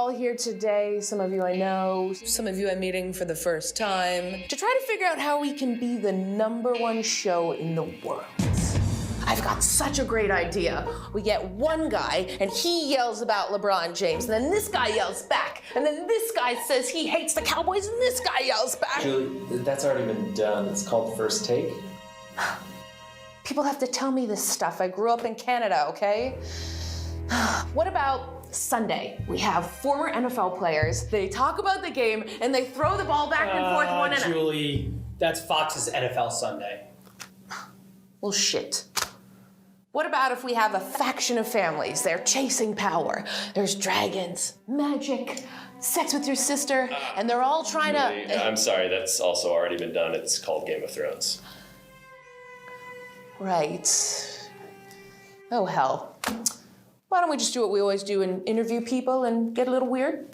all here today, some of you I know, some of you I'm meeting for the first time, to try to figure out how we can be the #1 show in the world. I've got such a great idea. We get one guy, and he yells about LeBron James, and then this guy yells back, and then this guy says he hates the Cowboys, and this guy yells back. Julie, that's already been done. It's called First Take. People have to tell me this stuff. I grew up in Canada, okay? What about Sunday? We have former NFL players. They talk about the game, and they throw the ball back and forth one another. Julie, that's Fox's NFL Sunday. Well, shit. What about if we have a faction of families? They're chasing power. There's dragons, magic, sex with your sister, and they're all trying to... I'm sorry, that's also already been done. It's called Game of Thrones. Right. Oh, hell. Why don't we just do what we always do and interview people and get a little weird?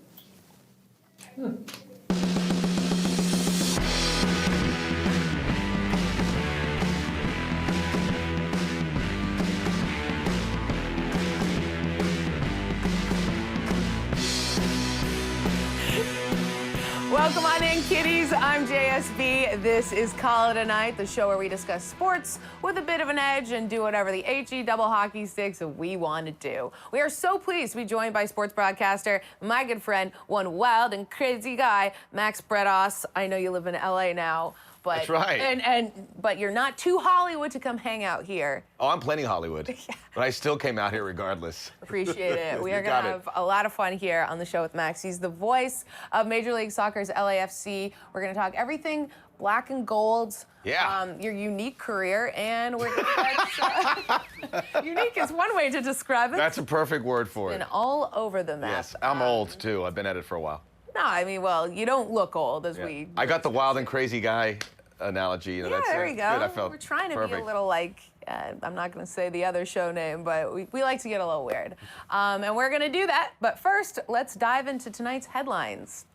Welcome on in, kiddies. I'm JSB. This is Call It a Night, the show where we discuss sports with a bit of an edge and do whatever the HE double hockey sticks we want to do. We are so pleased to be joined by sports broadcaster, my good friend, one wild and crazy guy, Max Bretos. I know you live in LA now. But, that's right. But you're not too Hollywood to come hang out here. Oh, I'm plenty Hollywood. Yeah. But I still came out here regardless. Appreciate it. We are going to have a lot of fun here on the show with Max. He's the voice of Major League Soccer's LAFC. We're going to talk everything black and gold. Yeah. Your unique career, and we're going to unique is one way to describe it. That's a perfect word for it. And all over the map. Yes, I'm old too. I've been at it for a while. No, I mean, well, you don't look old as we... I got the wild and crazy guy analogy. You know, yeah, there you go. Good. I felt We're trying to perfect. be a little like, I'm not going to say the other show name, but we like to get a little weird. And we're going to do that. But first, let's dive into tonight's headlines.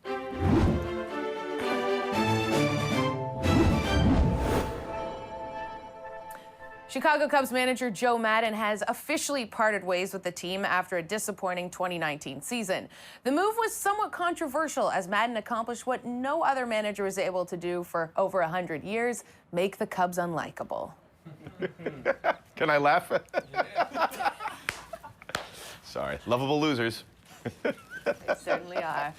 Chicago Cubs manager Joe Maddon has officially parted ways with the team after a disappointing 2019 season. The move was somewhat controversial as Maddon accomplished what no other manager was able to do for over 100 years, make the Cubs unlikable. Can I laugh? Sorry. Lovable losers. They certainly are.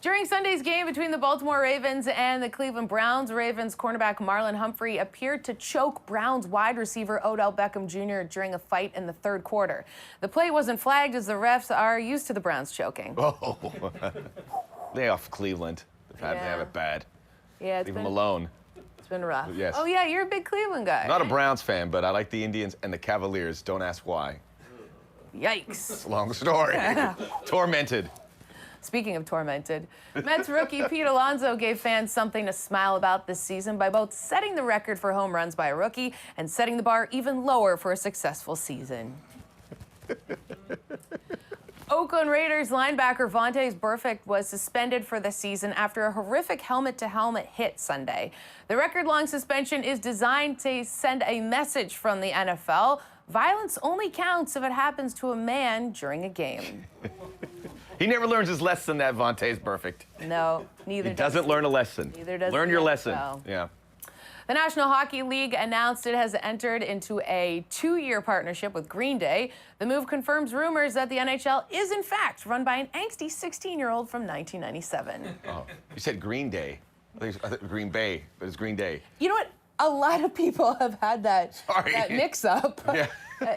During Sunday's game between the Baltimore Ravens and the Cleveland Browns, Ravens cornerback Marlon Humphrey appeared to choke Browns wide receiver Odell Beckham Jr. during a fight in the third quarter. The play wasn't flagged as the refs are used to the Browns choking. Oh, they off Cleveland. They have it bad. Yeah, Leave them alone. It's been rough. Yes. Oh yeah, you're a big Cleveland guy. Not a Browns fan, but I like the Indians and the Cavaliers. Don't ask why. Yikes. It's a long story. Tormented. Speaking of tormented, Mets rookie Pete Alonso gave fans something to smile about this season by both setting the record for home runs by a rookie and setting the bar even lower for a successful season. Oakland Raiders linebacker Vontaze Burfict was suspended for the season after a horrific helmet-to-helmet hit Sunday. The record-long suspension is designed to send a message from the NFL. Violence only counts if it happens to a man during a game. He never learns his lesson, that Vontaze Burfict. No, neither does he. Doesn't learn a lesson. Neither does Learn your lesson. Yeah. The National Hockey League announced it has entered into a 2-year partnership with Green Day. The move confirms rumors that the NHL is, in fact, run by an angsty 16-year-old from 1997. Oh, you said Green Day. I thought Green Bay, but it's Green Day. You know what? A lot of people have had that mix-up. Yeah.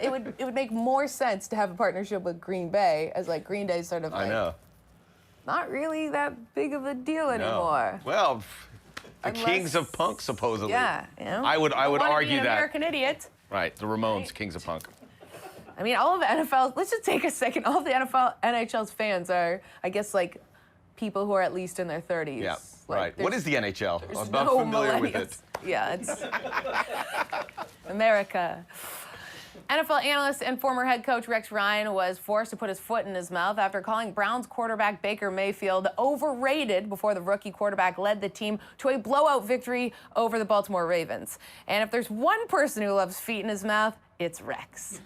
It would make more sense to have a partnership with Green Bay, as like Green Day's sort of like, I know. Not really that big of a deal anymore. Well, the Kings of Punk, supposedly. Yeah, you know. I would argue be an that. American Idiot. Right, the Ramones, Kings of Punk. I mean, all of the NFL. Let's just take a second. All of the NHL's fans are, I guess, like people who are at least in their 30s. Yeah, like, right. What is the NHL? I'm no not familiar with it. Yeah, it's America. NFL analyst and former head coach Rex Ryan was forced to put his foot in his mouth after calling Browns quarterback Baker Mayfield overrated before the rookie quarterback led the team to a blowout victory over the Baltimore Ravens. And if there's one person who loves feet in his mouth, it's Rex.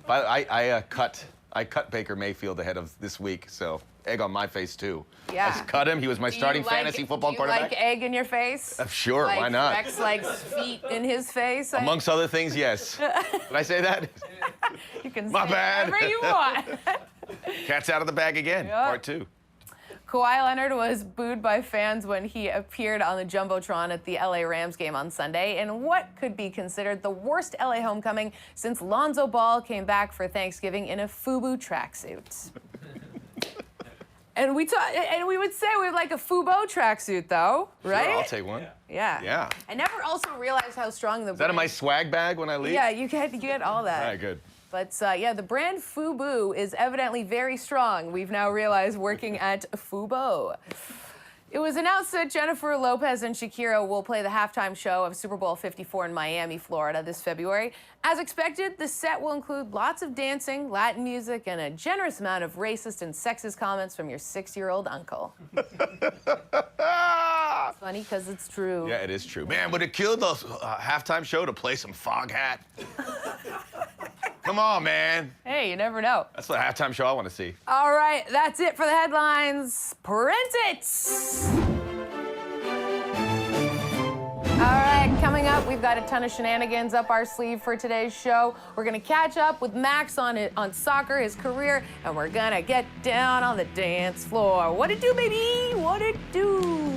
I cut Baker Mayfield ahead of this week, so egg on my face, too. Yeah. I just cut him. He was my starting fantasy football quarterback. Do you like egg in your face? Sure, like why not? Rex likes feet in his face. Amongst other things, yes. Did I say that? You can My say bad. whatever you want. Cat's out of the bag again, Yep. part 2. Kawhi Leonard was booed by fans when he appeared on the Jumbotron at the LA Rams game on Sunday in what could be considered the worst LA homecoming since Lonzo Ball came back for Thanksgiving in a Fubo tracksuit. And we would say we like a Fubo tracksuit, though, right? Sure, I'll take one. Yeah. Yeah. I never also realized how strong the Is that in my swag bag when I leave? Yeah, you get all that. All right, good. But yeah, the brand Fubo is evidently very strong. We've now realized working at Fubo. It was announced that Jennifer Lopez and Shakira will play the halftime show of Super Bowl 54 in Miami, Florida this February. As expected, the set will include lots of dancing, Latin music, and a generous amount of racist and sexist comments from your 6-year-old uncle. It's funny because it's true. Yeah, it is true. Man, would it kill the halftime show to play some Fog Hat? Come on, man. Hey, you never know. That's the halftime show I want to see. All right, that's it for the headlines. Print it! All right, coming up, we've got a ton of shenanigans up our sleeve for today's show. We're gonna catch up with Max on soccer, his career, and we're gonna get down on the dance floor. What it do, baby? What it do?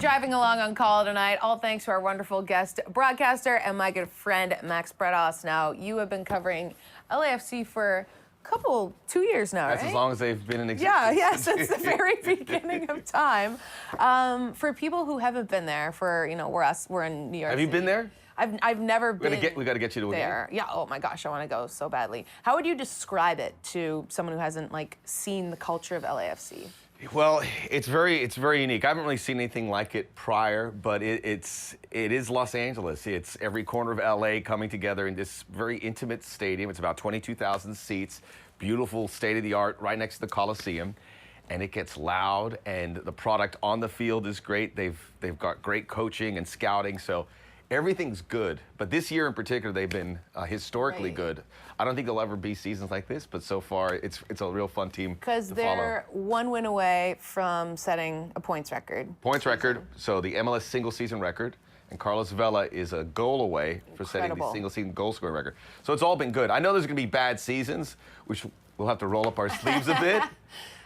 Driving along on Call Tonight, all thanks to our wonderful guest broadcaster and my good friend Max Bretos. Now, you have been covering LAFC for 2 years now, That's right? as long as they've been in existence. Yeah, since the very beginning of time. For people who haven't been there, we're in New York. Have you been there? I've never been We got to get you to a there. game. Yeah. Oh my gosh, I want to go so badly. How would you describe it to someone who hasn't seen the culture of LAFC? Well, it's very unique. I haven't really seen anything like it prior, but it is Los Angeles. It's every corner of LA coming together in this very intimate stadium. It's about 22,000 seats, beautiful state-of-the-art, right next to the Coliseum, and it gets loud. And the product on the field is great. They've got great coaching and scouting, so everything's good. But this year in particular, they've been historically good. I don't think there'll ever be seasons like this, but so far it's a real fun team to follow. Because they're one win away from setting a points record. Points record, so the MLS single season record, and Carlos Vela is a goal away for setting the single season goal scoring record. So it's all been good. I know there's going to be bad seasons, which we'll have to roll up our sleeves a bit.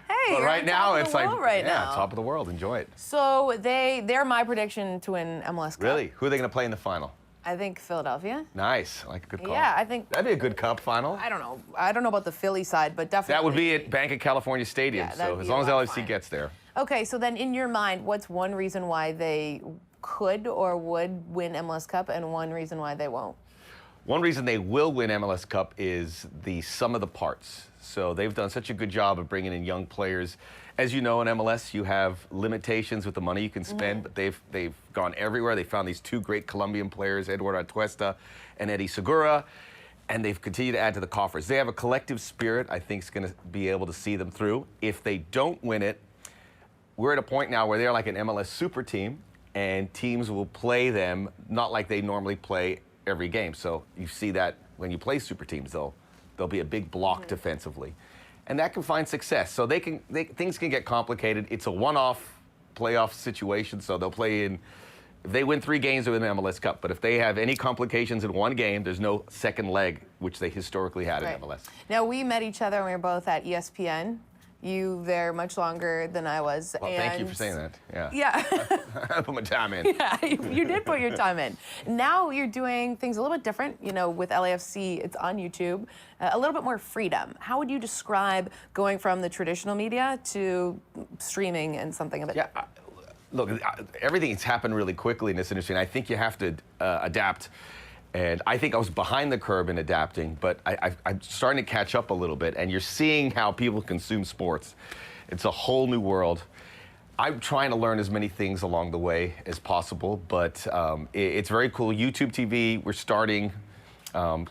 Hey, but right now it's like now. top of the world. Enjoy it. So they're my prediction to win MLS Cup. Really? Who are they going to play in the final? I think Philadelphia. Nice. I like a good call. Yeah, I think that'd be a good cup final. I don't know. I don't know about the Philly side, but definitely. That would be at Bank of California Stadium. Yeah, so as long as LAFC gets there. Okay, so then in your mind, what's one reason why they could or would win MLS Cup and one reason why they won't? One reason they will win MLS Cup is the sum of the parts. So they've done such a good job of bringing in young players. As you know, in MLS, you have limitations with the money you can spend, but they've gone everywhere. They found these two great Colombian players, Eduardo Atuesta and Eddie Segura, and they've continued to add to the coffers. They have a collective spirit I think is going to be able to see them through. If they don't win it, we're at a point now where they're like an MLS super team, and teams will play them not like they normally play every game. So you see that when you play super teams, there'll be a big block defensively. And that can find success. So things can get complicated. It's a one-off playoff situation, so they'll play in. If they win 3 games, they win the MLS Cup. But if they have any complications in one game, there's no second leg, which they historically had in MLS. Now, we met each other when we were both at ESPN. You there much longer than I was. Well, thank you for saying that. Yeah. Yeah. I put my time in. Yeah, you did put your time in. Now you're doing things a little bit different. With LAFC, it's on YouTube. A little bit more freedom. How would you describe going from the traditional media to streaming and something a bit different? Look, everything's happened really quickly in this industry, and I think you have to adapt. And I think I was behind the curve in adapting, but I'm starting to catch up a little bit, and you're seeing how people consume sports. It's a whole new world. I'm trying to learn as many things along the way as possible, but it's very cool. YouTube TV, we're starting kind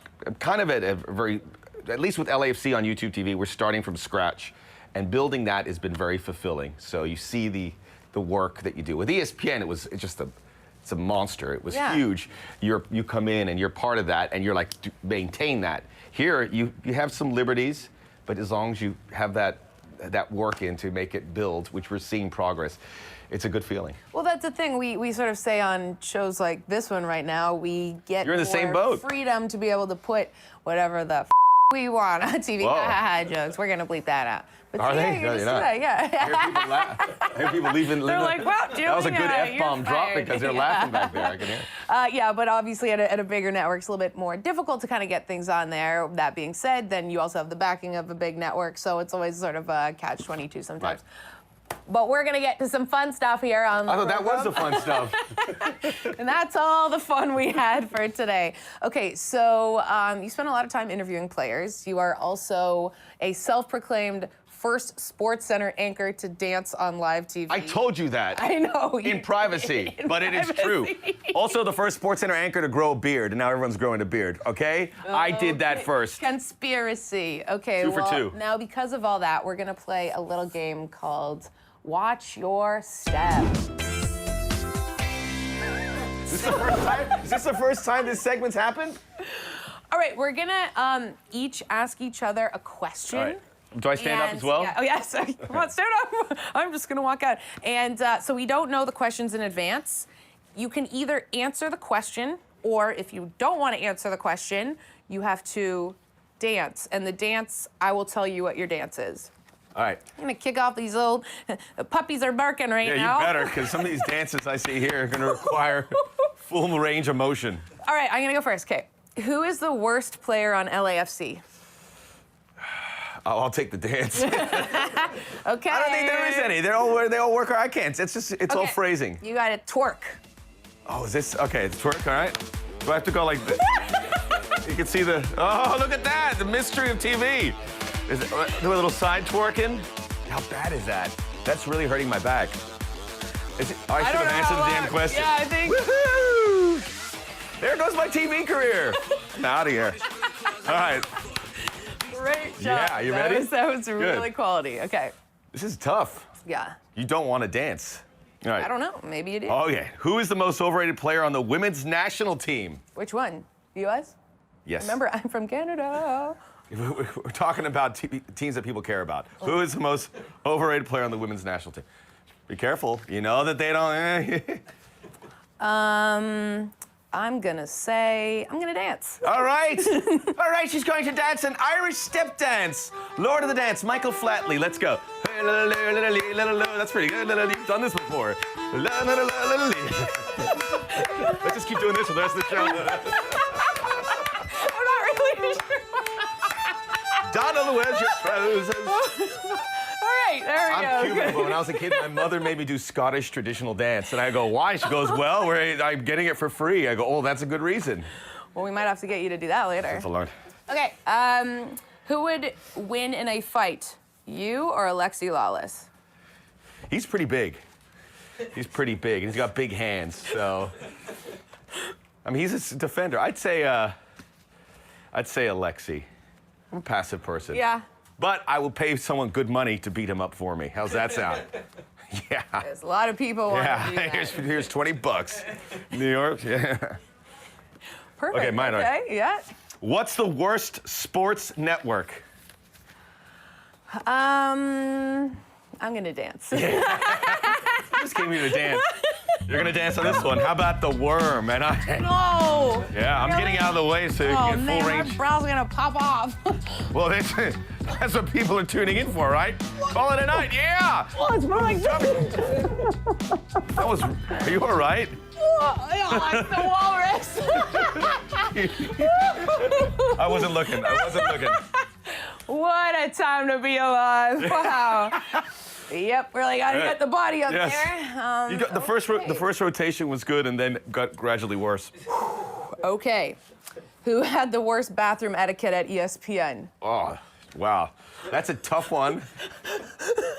of at a very at least with LAFC on YouTube TV, we're starting from scratch. And building that has been very fulfilling. So you see the work that you do. With ESPN, it's a monster. It was huge. You come in and you're part of that, and you're like, maintain that. Here, you have some liberties, but as long as you have that work in to make it build, which we're seeing progress, it's a good feeling. Well, that's the thing. We sort of say on shows like this one right now, we get You're in the same boat. Freedom to be able to put whatever the we want on TV. Jokes. We're gonna bleep that out. But Are they? No, you're not. Yeah. I hear people laugh. I hear people leaving. They're like, well, Julie, that was a good F-bomb you're drop fired. because they're laughing back there. I can hear. Yeah, but obviously at a bigger network, it's a little bit more difficult to kind of get things on there. That being said, then you also have the backing of a big network, so it's always sort of a catch-22 sometimes. Right. But we're gonna get to some fun stuff here on the I thought that was the fun stuff. And that's all the fun we had for today. Okay, so you spend a lot of time interviewing players. You are also a self-proclaimed first Sports Center anchor to dance on live TV. I told you that. I know. In privacy, but it is true. Also, the first Sports Center anchor to grow a beard, and now everyone's growing a beard, okay? I did that first. Conspiracy. Okay, 2 for 2. Now because of all that, we're gonna play a little game called Watch Your Step. Is this the first time this segment's happened? All right, we're gonna each ask each other a question. All right. Do I stand up as well? Yeah, oh, yes. Come on, stand up. I'm just going to walk out. And so we don't know the questions in advance. You can either answer the question, or if you don't want to answer the question, you have to dance. And the dance, I will tell you what your dance is. All right. I'm going to kick off these little puppies are barking right now. Yeah, you better, because some of these dances I see here are going to require full range of motion. All right, I'm going to go first. Okay. Who is the worst player on LAFC? I'll take the dance. Okay. I don't think there is any. They all work. I can't. It's all phrasing. You got to twerk. Oh, is this okay? It's twerk, all right. Do I have to go like this? You can see the. Oh, look at that! The mystery of TV. Is it do a little side twerking? How bad is that? That's really hurting my back. Is it, I should have answered the damn question. Yeah, I think. Woohoo! There goes my TV career. Out of here. All right. Great job. Yeah, you ready? That was really quality. Okay. This is tough. Yeah. You don't want to dance. All right. I don't know. Maybe you do. Oh, yeah. Who is the most overrated player on the women's national team? Which one? The U.S.? Yes. Remember, I'm from Canada. We're talking about teams that people care about. Who is the most overrated player on the women's national team? Be careful. You know that they don't. I'm gonna dance. All right. All right, she's going to dance an Irish step dance. Lord of the Dance, Michael Flatley. Let's go. That's pretty good. You've done this before. Let's just keep doing this for the rest of the show. I'm not really sure. Donald, where's your trousers? All right, there we go. I'm Cuban, but when I was a kid, my mother made me do Scottish traditional dance. And I go, why? She goes, well, I'm getting it for free. I go, oh, that's a good reason. Well, we might have to get you to do that later. That's a lot. Okay, who would win in a fight, you or Alexi Lawless? He's pretty big. He's pretty big, and he's got big hands, so. I mean, he's a defender. I'd say Alexi. I'm a passive person. Yeah. But I will pay someone good money to beat him up for me. How's that sound? Yeah. There's a lot of people want to do that. Here's $20. New York, yeah. Perfect. Okay, mine. Okay, yeah. What's the worst sports network? I'm gonna dance. You just came here to dance. You're gonna dance on this one. How about the worm? And No. yeah, I'm getting out of the way so you can get full range. My brow's gonna pop off. Well, that's what people are tuning in for, right? Call it a night, yeah. Oh, it's more like this. That was. Are you all right? Oh, that's the walrus. I wasn't looking. What a time to be alive! Wow. Yep, really got to get the body up Yes. there. You got, the first rotation was good, and then got gradually worse. Okay, who had the worst bathroom etiquette at ESPN? Oh, wow, that's a tough one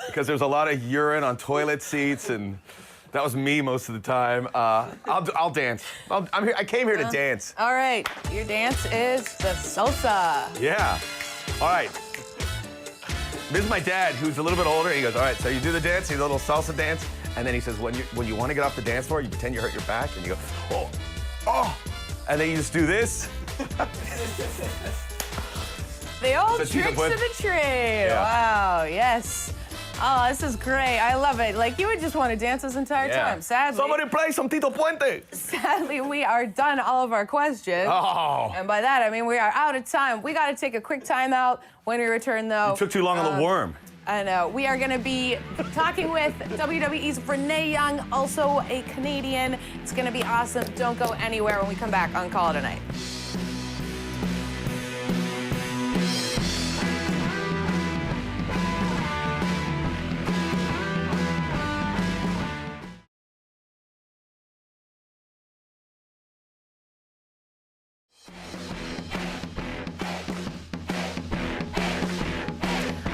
because there's a lot of urine on toilet seats, and that was me most of the time. I'll dance. I'm here. I came here to dance. All right, your dance is the salsa. Yeah. All right. This is my dad, who's a little bit older. He goes, all right, so you do the dance, you do a little salsa dance, and then he says, when you want to get off the dance floor, you pretend you hurt your back, and you go, oh, oh, and then you just do this. The old So tricks of Tito the trade. Yeah. Wow, yes. Oh, this is great. I love it. Like, you would just want to dance this entire time. Somebody play some Tito Puente. Sadly, we are done all of our questions. Oh. And by that, I mean we are out of time. We got to take a quick time out. When we return, though. You took too long on the worm. I know. We are going to be talking with WWE's Renee Young, also a Canadian. It's going to be awesome. Don't go anywhere when we come back on Call It a Night.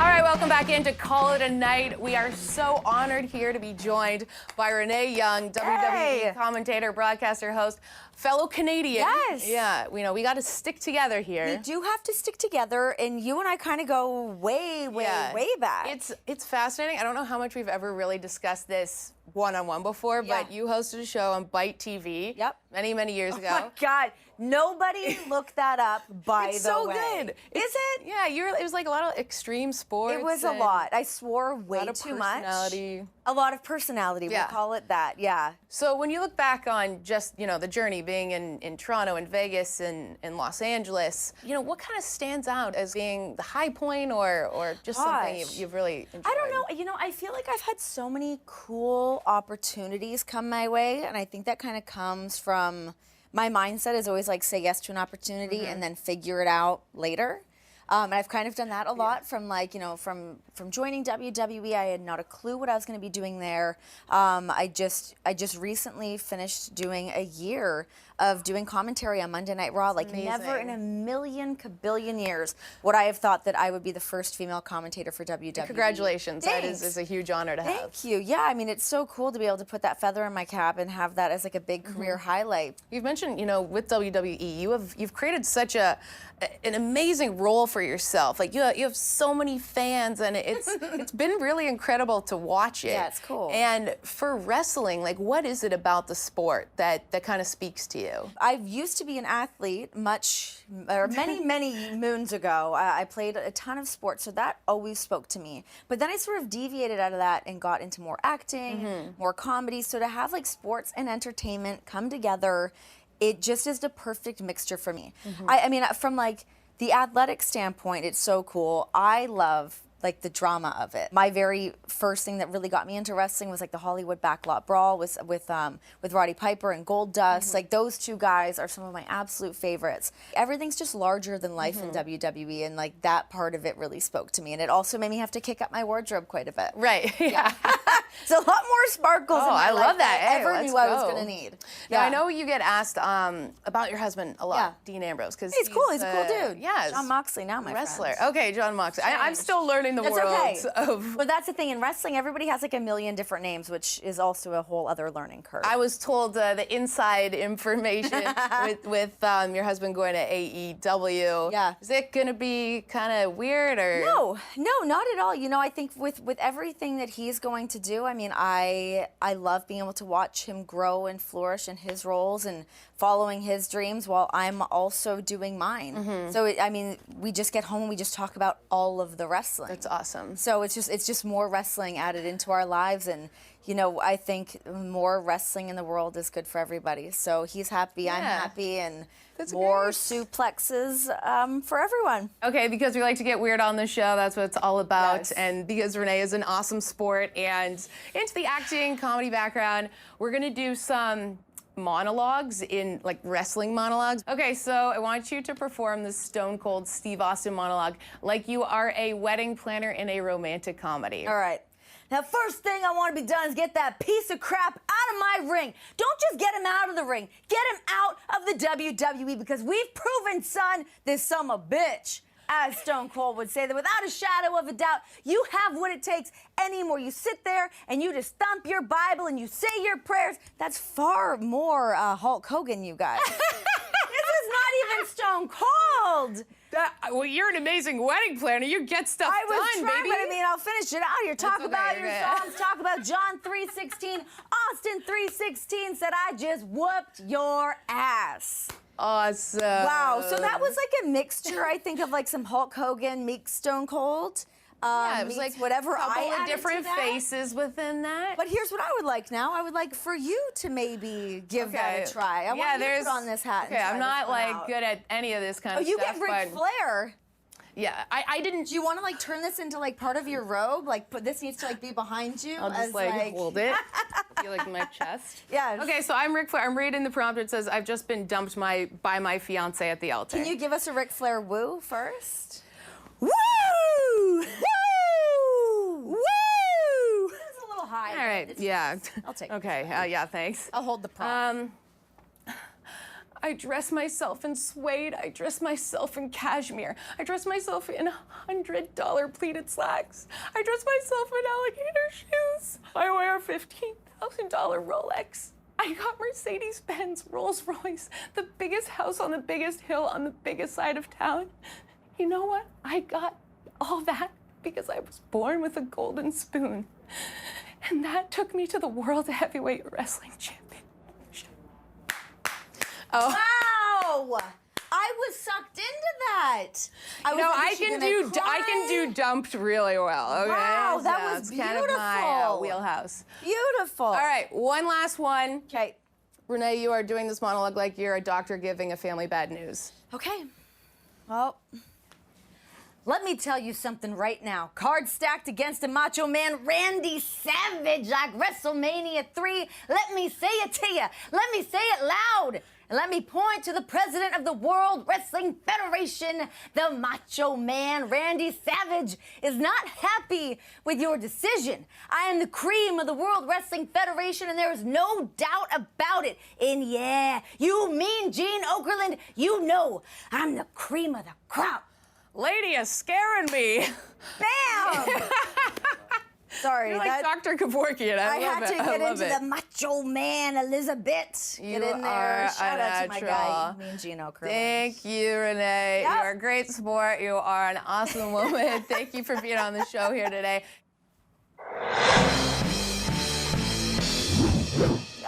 All right, welcome back into Call It a Night. We are so honored here to be joined by Renee Young, WWE commentator, broadcaster, host, fellow Canadian. Yes. Yeah, we got to stick together here. We do have to stick together, and you and I kind of go way back. It's fascinating. I don't know how much we've ever really discussed this one-on-one before, but you hosted a show on Bite TV many years ago. Oh my God. Nobody looked that up, by It's the so way. good. Is it? Yeah, it was like a lot of extreme sports. It was a and lot. I swore a way lot of too much. personality. A lot of personality, Yeah. we'll call it that, yeah. So when you look back on just, the journey being in Toronto and Vegas and Los Angeles, what kind of stands out as being the high point or just something you've really enjoyed? I don't know. I feel like I've had so many cool opportunities come my way, and I think that kind of comes from my mindset is always like say yes to an opportunity and then figure it out later. And I've kind of done that a lot from from joining WWE. I had not a clue what I was going to be doing there. I just recently finished doing a year of doing commentary on Monday Night Raw. Like never in a million kabillion years would I have thought that I would be the first female commentator for WWE. Congratulations. Thanks. That is a huge honor to have. Thank you. Yeah, I mean, it's so cool to be able to put that feather in my cap and have that as like a big career highlight. You've mentioned, with WWE, you've created such an amazing role for yourself. Like you have so many fans, and it's been really incredible to watch it. Yeah, it's cool. And for wrestling, like what is it about the sport that kind of speaks to you? I used to be an athlete many moons ago. I played a ton of sports, so that always spoke to me. But then I sort of deviated out of that and got into more acting, more comedy. So to have like sports and entertainment come together, it just is the perfect mixture for me. I mean, from like the athletic standpoint, it's so cool. I love like the drama of it. My very first thing that really got me into wrestling was like the Hollywood Backlot Brawl with Roddy Piper and Goldust. Like those two guys are some of my absolute favorites. Everything's just larger than life in WWE, and like that part of it really spoke to me. And it also made me have to kick up my wardrobe quite a bit. Right. Yeah. It's a lot more sparkles in my I life love that. than I Hey, ever let's knew I was go. gonna need. Now, I know you get asked about your husband a lot, Dean Ambrose, because He's cool. He's a cool dude. Yes. John Moxley now, my wrestler. friend. Okay, John Moxley. I'm still learning the That's worlds okay. of. But that's the thing in wrestling. Everybody has like a million different names, which is also a whole other learning curve. I was told the inside information with your husband going to AEW. Yeah. Is it gonna be kind of weird or? No, not at all. I think with everything that he's going to do, I mean, I love being able to watch him grow and flourish in his roles and following his dreams while I'm also doing mine. So we just get home and we just talk about all of the wrestling. That's awesome. So it's just more wrestling added into our lives, and I think more wrestling in the world is good for everybody. So he's happy, I'm happy, and That's more great. suplexes for everyone. Okay, because we like to get weird on the show. That's what it's all about. Yes. And because Renee is an awesome sport and into the acting, comedy background, we're gonna do some monologues in like wrestling monologues. Okay, so I want you to perform the Stone Cold Steve Austin monologue like you are a wedding planner in a romantic comedy. All right. Now, first thing I want to be done is get that piece of crap out of my ring. Don't just get him out of the ring. Get him out of the WWE, because we've proven, son, this son of a bitch, as Stone Cold would say, that without a shadow of a doubt, you have what it takes anymore. You sit there and you just thump your Bible and you say your prayers. That's far more Hulk Hogan, you guys. This is not even Stone Cold. Well, you're an amazing wedding planner. You get stuff I was done, trying, baby. but I mean, I'll finish it out here. Talk okay, about you're your good. songs. Talk about John 3:16. Austin 3:16 said, "I just whooped your ass." Awesome. Wow. So that was like a mixture, I think, of like some Hulk Hogan meets Stone Cold. Yeah, it was meets like whatever a couple I of added to different that. faces within that. But here's what I would like now. I would like for you to maybe give that a try. I want you to put on this hat. Okay, and try I'm not this one like out. good at any of this kind Oh, of you stuff. get Ric but Flair. yeah, I didn't. Do you want to like turn this into like part of your robe? Like, put this needs to like be behind you. I'll just as, like hold it. Feel like my chest. Yeah. Okay, so I'm Ric Flair. I'm reading the prompt. It says I've just been dumped by my fiance at the altar. Can you give us a Ric Flair woo first? Woo! Woo! Woo! It's a little high. All right. It's Yeah. I'll take it. Okay. Yeah. Thanks. I'll hold the prop. I dress myself in suede. I dress myself in cashmere. I dress myself in $100 pleated slacks. I dress myself in alligator shoes. I wear a $15,000 Rolex. I got Mercedes-Benz, Rolls Royce, the biggest house on the biggest hill on the biggest side of town. You know what? I got all that because I was born with a golden spoon. And that took me to the World Heavyweight Wrestling Championship. Oh. Wow! I was sucked into that. I can do dumped really well. Okay. Wow, that So was it's kind of my beautiful. wheelhouse. Beautiful. All right, one last one. Okay. Renee, you are doing this monologue like you're a doctor giving a family bad news. Okay. Well, let me tell you something right now. Cards stacked against a Macho Man, Randy Savage, like WrestleMania 3. Let me say it to you. Let me say it loud. And let me point to the president of the World Wrestling Federation. The Macho Man, Randy Savage, is not happy with your decision. I am the cream of the World Wrestling Federation, and there is no doubt about it. And yeah, you mean Gene Okerlund, you know I'm the cream of the crop. Lady is scaring me. Bam! Sorry, You're like Dr. Kevorkian. I love had it. to get I love into it. the Macho Man, Elizabeth. You Get in there. are Shout a out to my natural. guy, me and Gene Okerlund. Thank you, Renee. Yep. You're a great sport. You are an awesome woman. Thank you for being on the show here today.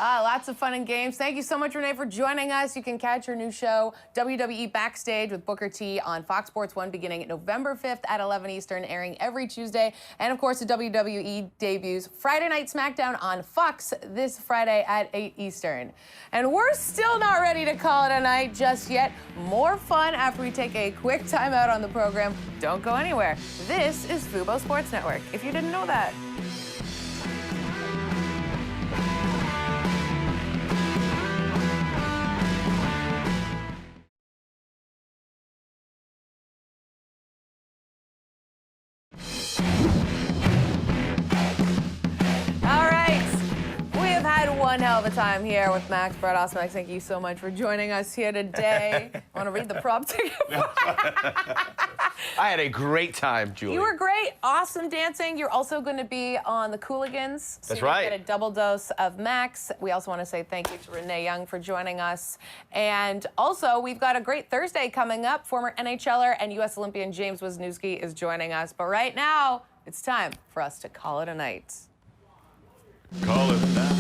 Lots of fun and games. Thank you so much, Renee, for joining us. You can catch your new show, WWE Backstage with Booker T, on Fox Sports 1 beginning November 5th at 11 Eastern, airing every Tuesday. And, of course, the WWE debuts Friday Night SmackDown on Fox this Friday at 8 Eastern. And we're still not ready to call it a night just yet. More fun after we take a quick time out on the program. Don't go anywhere. This is Fubo Sports Network, if you didn't know that. One hell of a time here with Max Bretos. Max, thank you so much for joining us here today. I want to read the prompt again. I had a great time, Julie. You were great. Awesome dancing. You're also going to be on the Cooligans. So That's right. You get a double dose of Max. We also want to say thank you to Renee Young for joining us. And also, we've got a great Thursday coming up. Former NHLer and U.S. Olympian James Wisniewski is joining us. But right now, it's time for us to call it a night. Call it a night.